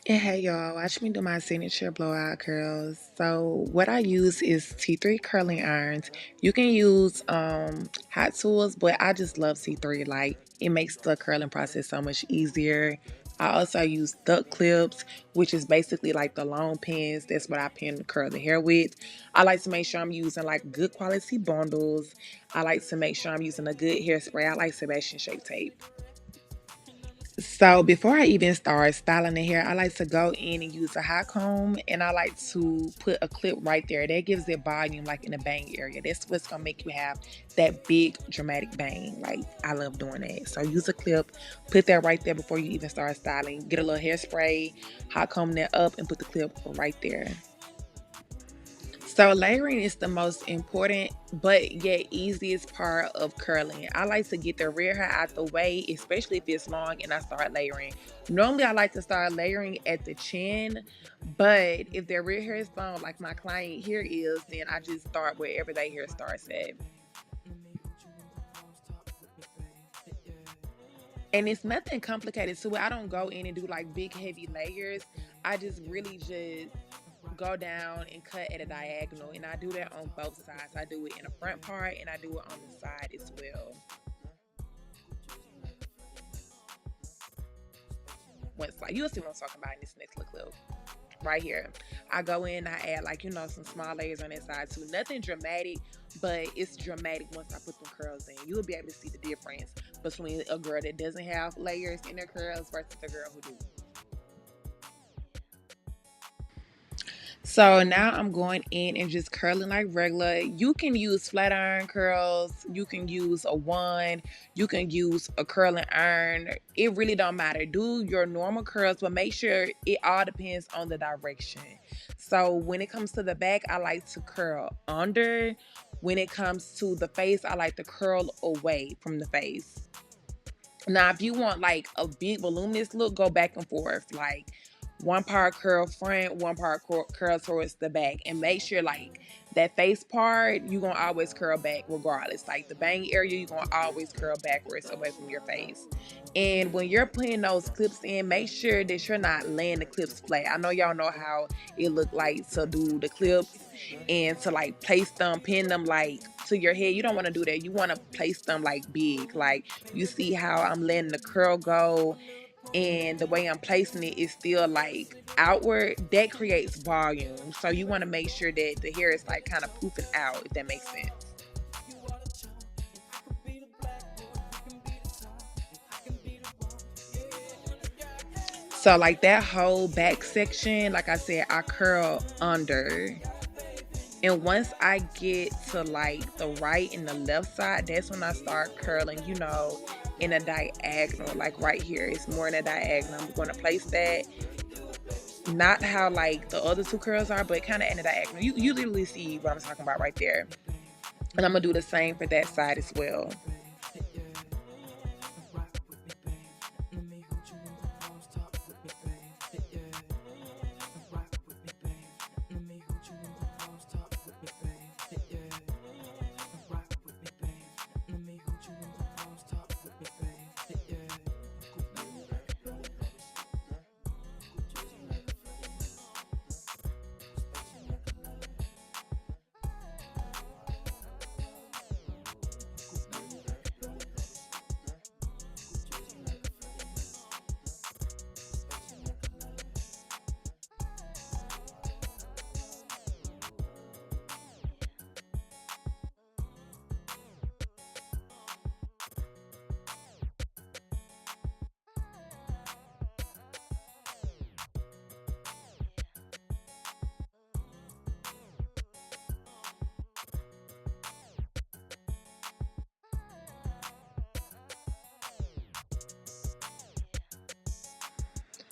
And hey y'all, watch me do my signature blowout curls. So what I use is T3 curling irons. You can use hot tools, but I just love T3. Like it makes the curling process so much easier. I also use duck clips, which is basically like the long pins. That's what I pin to curl the hair with. I like to make sure I'm using like good quality bundles. I like to make sure I'm using a good hairspray. I like Sebastian shape tape. So before I even start styling the hair, I like to go in and use a hot comb, and I like to put a clip right there. That gives it volume, like in the bang area. That's what's gonna make you have that big dramatic bang. Like I love doing that. So use a clip, put that right there before you even start styling. Get a little hairspray, hot comb that up, and put the clip right there. So layering is the most important but yet easiest part of curling. I like to get the rear hair out the way, especially if it's long and I start layering. Normally I like to start layering at the chin, but if their rear hair is long, like my client here is, then I just start wherever their hair starts at. And it's nothing complicated to it. I don't go in and do like big heavy layers. I just really just go down and cut at a diagonal, and I do that on both sides. I do it in the front part and I do it on the side as well. Once, like, you'll see what I'm talking about in this next little clip right here. I go in, I add like some small layers on that side too. Nothing dramatic, but it's dramatic once I put them curls in. You'll be able to see the difference between a girl that doesn't have layers in their curls versus a girl who do. So now I'm going in and just curling like regular. You can use flat iron curls. You can use a wand. You can use a curling iron. It really don't matter. Do your normal curls, but make sure it all depends on the direction. So when it comes to the back, I like to curl under. When it comes to the face, I like to curl away from the face. Now, if you want like a big voluminous look, go back and forth. Like one part curl front, one part curl towards the back, and make sure like that face part you gonna always curl back regardless. Like the bang area, you gonna always curl backwards away from your face. And when you're putting those clips in, make sure that you're not laying the clips flat. I know y'all know how it look like to do the clips and to like place them, pin them like to your head. You don't want to do that. You want to place them like big. Like you see how I'm letting the curl go, and the way I'm placing it is still like outward. That creates volume. So you want to make sure that the hair is like kind of poofing out, if that makes sense. So like that whole back section, like I said, I curl under. And once I get to like the right and the left side, that's when I start curling, in a diagonal, like right here. It's more in a diagonal. I'm going to place that, not how like the other two curls are, but kind of in a diagonal. You literally see what I'm talking about right there. And I'm going to do the same for that side as well.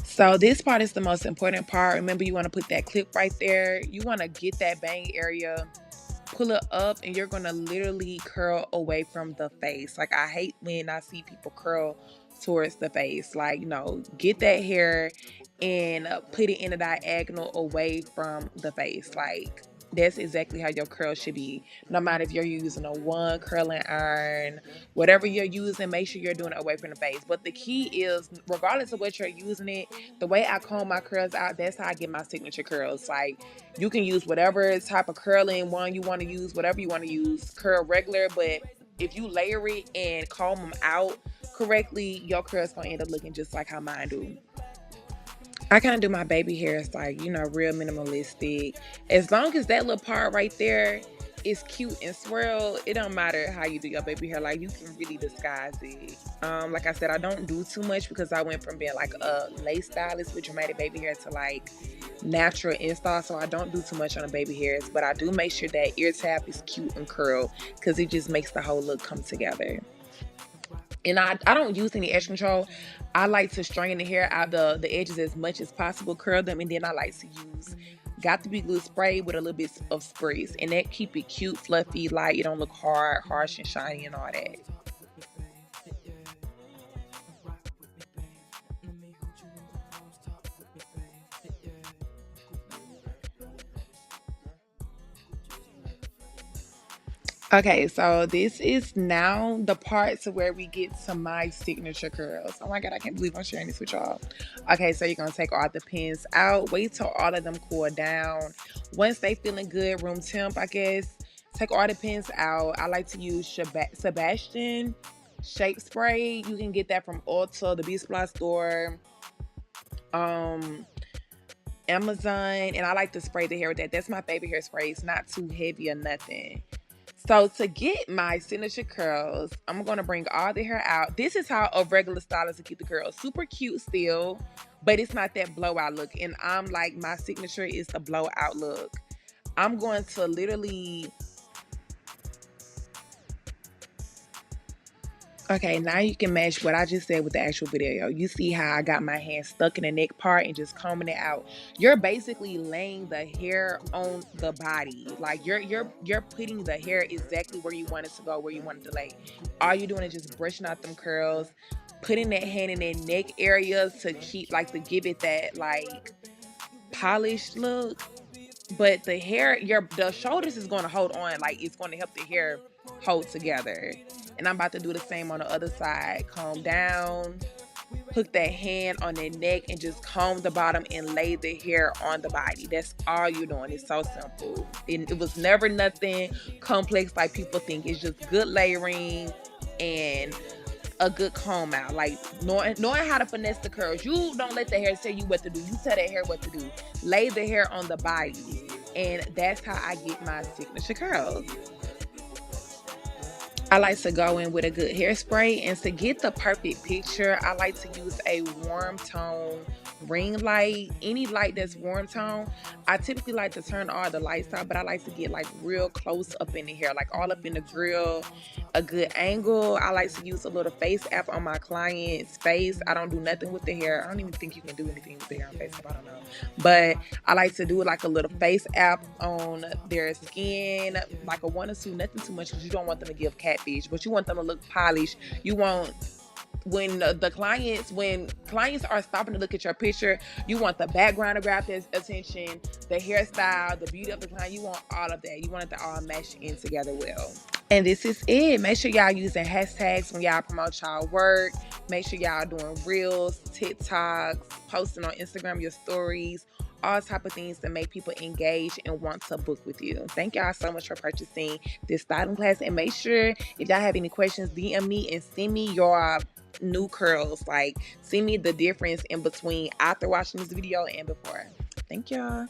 So this part is the most important part. Remember, you want to put that clip right there. You want to get that bang area, pull it up, and you're going to literally curl away from the face. Like, I hate when I see people curl towards the face. Like, get that hair and put it in a diagonal away from the face. Like, That's exactly how your curls should be. No matter if you're using a one curling iron, whatever you're using, make sure you're doing it away from the face. But the key is, regardless of what you're using it, the way I comb my curls out, that's how I get my signature curls. Like, you can use whatever type of curling one you want to use, whatever you want to use, curl regular, but if you layer it and comb them out correctly, your curls gonna end up looking just like how mine do. I kind of do my baby hairs like, real minimalistic. As long as that little part right there is cute and swirl, it don't matter how you do your baby hair. Like, you can really disguise it. Like I said, I don't do too much because I went from being like a lace stylist with dramatic baby hair to like natural install. So I don't do too much on the baby hairs, but I do make sure that ear tab is cute and curled because it just makes the whole look come together. And I don't use any edge control. I like to straighten the hair out the edges as much as possible, curl them, and then I like to use got to be glue spray with a little bit of spritz, and that keep it cute, fluffy, light. It don't look hard, harsh, and shiny, and all that. Okay, so this is now the part to where we get to my signature curls. Oh my god, I can't believe I'm sharing this with y'all. Okay, so you're gonna take all the pins out, wait till all of them cool down. Once they feeling good, room temp, I guess, take all the pins out. I like to use Sebastian shape spray. You can get that from Ulta, the Beauty Supply store, um, Amazon, and I like to spray the hair with that. That's my favorite hair spray. It's not too heavy or nothing. So to get my signature curls, I'm going to bring all the hair out. This is how a regular stylist would keep the curls. Super cute still, but it's not that blowout look. And I'm like, my signature is the blowout look. I'm going to literally... Okay, now you can match what I just said with the actual video. You see how I got my hand stuck in the neck part and just combing it out. You're basically laying the hair on the body. Like, you're putting the hair exactly where you want it to go, where you want it to lay. All you're doing is just brushing out them curls, putting that hand in that neck area to keep, like, to give it that, like, polished look. But the hair, the shoulders is going to hold on. Like, it's going to help the hair hold together. And I'm about to do the same on the other side. Comb down, hook that hand on the neck, and just comb the bottom and lay the hair on the body. That's all you're doing. It's so simple. It was never nothing complex like people think. It's just good layering and a good comb out. Like, knowing how to finesse the curls. You don't let the hair tell you what to do. You tell that hair what to do. Lay the hair on the body. And that's how I get my signature curls. I like to go in with a good hairspray, and to get the perfect picture, I like to use a warm tone ring light, any light that's warm tone. I typically like to turn all the lights out, but I like to get like real close up in the hair, like all up in the grill, a good angle. I like to use a little face app on my client's face. I don't do nothing with the hair. I don't even think you can do anything with the hair on face app. I don't know. But I like to do like a little face app on their skin, like a 1 or 2, nothing too much, because you don't want them to give catfish, but you want them to look polished. You want, when clients are stopping to look at your picture, you want the background to grab their attention, the hairstyle, the beauty of the client. You want all of that. You want it to all mesh in together well. And this is it. Make sure y'all using hashtags when y'all promote y'all work. Make sure y'all doing reels, TikToks, posting on Instagram your stories, all type of things to make people engage and want to book with you. Thank y'all so much for purchasing this styling class. And make sure, if y'all have any questions, DM me and send me your new curls. Like, send me the difference in between after watching this video and before. Thank y'all.